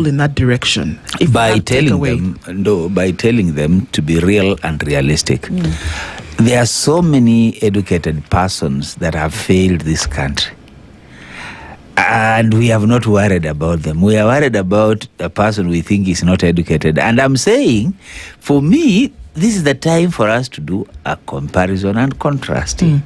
in that direction? By telling them to be real and realistic. There are so many educated persons that have failed this country. And we have not worried about them. We are worried about a person we think is not educated. And I'm saying, for me, this is the time for us to do a comparison and contrasting.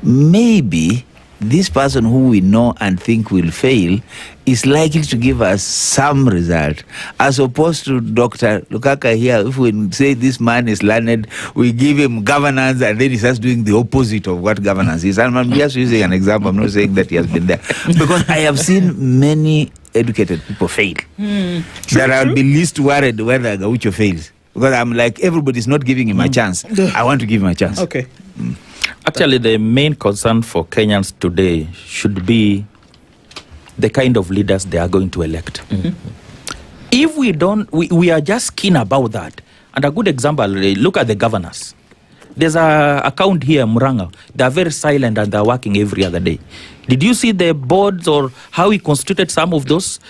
Maybe this person who we know and think will fail is likely to give us some result, as opposed to Dr. Likaka here. If we say this man is learned, we give him governance, and then he starts doing the opposite of what governance is. And I'm just using an example. I'm not saying that he has been there. Because I have seen many educated people fail. That I'll be least worried whether Gaucho fails. Because I'm like, everybody's not giving him a chance. I want to give him a chance. Okay. Actually, the main concern for Kenyans today should be the kind of leaders they are going to elect. If we don't, we are just keen about that. And a good example, look at the governors. There's a account here, Muranga. They are very silent and they're working every other day. Did you see the boards or how he constituted some of those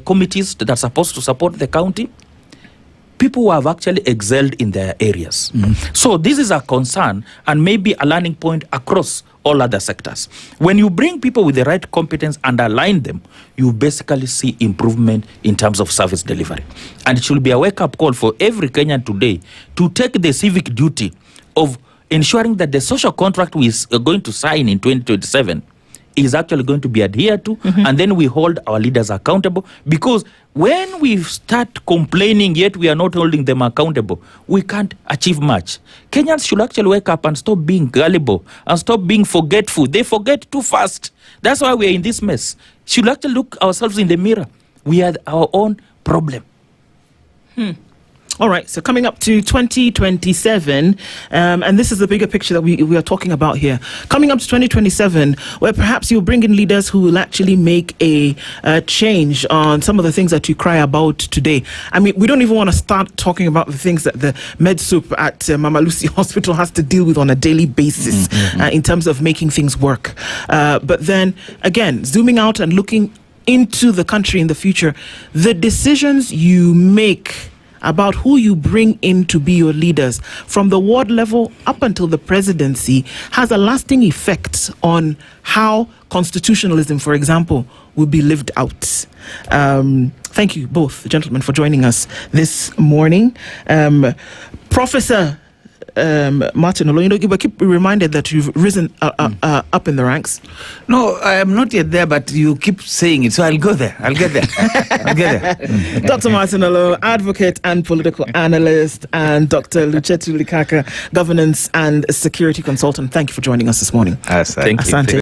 committees that are supposed to support the county? People who have actually excelled in their areas. So this is a concern and maybe a learning point across all other sectors. When you bring people with the right competence and align them, you basically see improvement in terms of service delivery. And it should be a wake-up call for every Kenyan today to take the civic duty of ensuring that the social contract we are going to sign in 2027 is actually going to be adhered to, and then we hold our leaders accountable. Because when we start complaining yet we are not holding them accountable, we can't achieve much. Kenyans should actually wake up and stop being gullible and stop being forgetful. They forget too fast. That's why we are in this mess. Should actually look ourselves in the mirror. We are our own problem. All right, so coming up to 2027, and this is the bigger picture that we are talking about here. Coming up to 2027, where perhaps you'll bring in leaders who will actually make a change on some of the things that you cry about today. I mean, we don't even want to start talking about the things that the med soup at Mama Lucy Hospital has to deal with on a daily basis in terms of making things work. But then, again, zooming out and looking into the country in the future, the decisions you make about who you bring in to be your leaders from the ward level up until the presidency has a lasting effect on how constitutionalism, for example, will be lived out. Thank you both, gentlemen, for joining us this morning. Professor Martin Oloyindo, but keep reminded that you've risen up in the ranks. No, I am not yet there, but you keep saying it, so I'll go there. I'll get there. I'll get there. Dr. Martin Olo, advocate and political analyst, and Dr. Luchetu Likaka, governance and security consultant. Thank you for joining us this morning. Thank you. Asante.